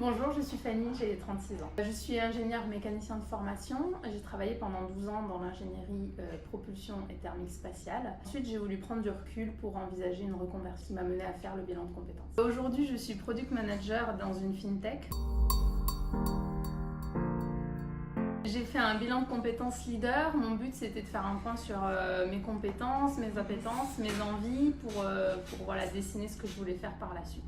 Bonjour, je suis Fanny, j'ai 36 ans. Je suis ingénieure mécanicien de formation. J'ai travaillé pendant 12 ans dans l'ingénierie propulsion et thermique spatiale. Ensuite, j'ai voulu prendre du recul pour envisager une reconversion qui m'a menée à faire le bilan de compétences. Aujourd'hui, je suis product manager dans une fintech. J'ai fait un bilan de compétences leader. Mon but, c'était de faire un point sur mes compétences, mes appétences, mes envies pour dessiner ce que je voulais faire par la suite.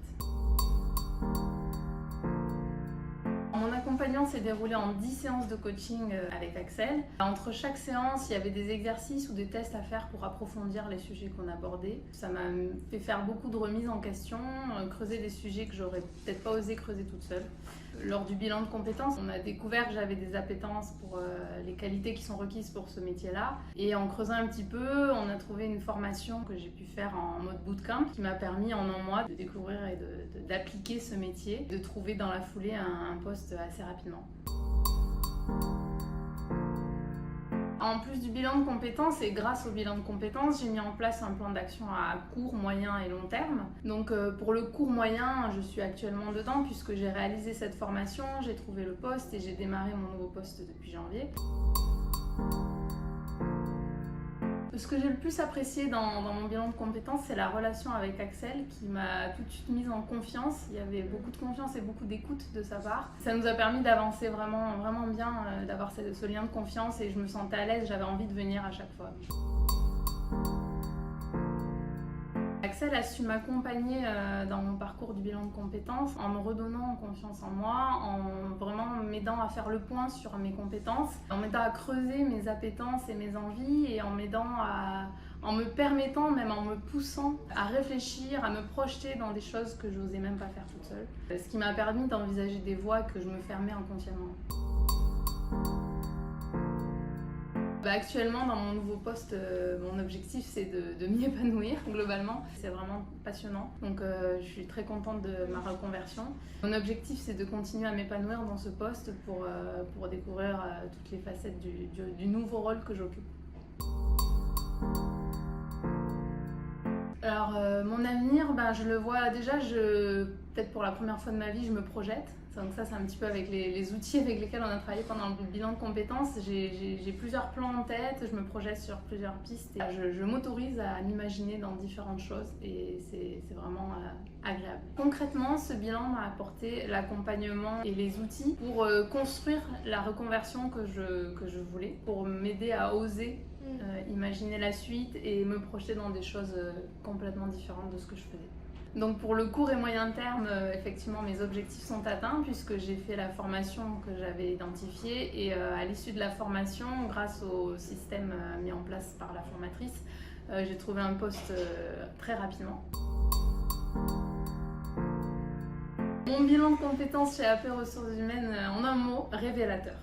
Mon accompagnement s'est déroulé en 10 séances de coaching avec Axel. Entre chaque séance, il y avait des exercices ou des tests à faire pour approfondir les sujets qu'on abordait. Ça m'a fait faire beaucoup de remises en question, creuser des sujets que j'aurais peut-être pas osé creuser toute seule. Lors du bilan de compétences, on a découvert que j'avais des appétences pour les qualités qui sont requises pour ce métier-là. Et en creusant un petit peu, on a trouvé une formation que j'ai pu faire en mode bootcamp qui m'a permis en un mois de découvrir et d'appliquer ce métier, de trouver dans la foulée un poste assez rapidement. En plus du bilan de compétences et grâce au bilan de compétences, j'ai mis en place un plan d'action à court, moyen et long terme. Donc pour le court moyen, je suis actuellement dedans puisque j'ai réalisé cette formation, j'ai trouvé le poste et j'ai démarré mon nouveau poste depuis janvier. Ce que j'ai le plus apprécié dans mon bilan de compétences, c'est la relation avec Axel qui m'a tout de suite mise en confiance. Il y avait beaucoup de confiance et beaucoup d'écoute de sa part. Ça nous a permis d'avancer vraiment bien, d'avoir ce lien de confiance et je me sentais à l'aise, j'avais envie de venir à chaque fois. Axel a su m'accompagner dans mon parcours du bilan de compétences en me redonnant confiance en moi, en vraiment m'aidant à faire le point sur mes compétences, en m'aidant à creuser mes appétences et mes envies et en me permettant, même en me poussant à réfléchir, à me projeter dans des choses que je n'osais même pas faire toute seule. Ce qui m'a permis d'envisager des voies que je me fermais inconsciemment. Actuellement, dans mon nouveau poste, mon objectif c'est de m'y épanouir globalement. C'est vraiment passionnant, donc je suis très contente de ma reconversion. Mon objectif c'est de continuer à m'épanouir dans ce poste pour découvrir toutes les facettes du nouveau rôle que j'occupe. Alors mon avenir, je le vois déjà, peut-être pour la première fois de ma vie, je me projette. Donc ça c'est un petit peu avec les outils avec lesquels on a travaillé pendant le bilan de compétences. J'ai plusieurs plans en tête, je me projette sur plusieurs pistes. Et je m'autorise à m'imaginer dans différentes choses et c'est vraiment agréable. Concrètement, ce bilan m'a apporté l'accompagnement et les outils pour construire la reconversion que je voulais, pour m'aider à oser imaginer la suite et me projeter dans des choses complètement différentes de ce que je faisais. Donc pour le court et moyen terme, effectivement mes objectifs sont atteints puisque j'ai fait la formation que j'avais identifiée et à l'issue de la formation, grâce au système mis en place par la formatrice, j'ai trouvé un poste très rapidement. Mon bilan de compétences chez AP Ressources Humaines, en un mot, révélateur.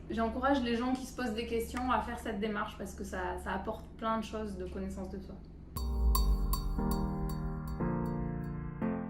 J'encourage les gens qui se posent des questions à faire cette démarche parce que ça apporte plein de choses de connaissance de soi.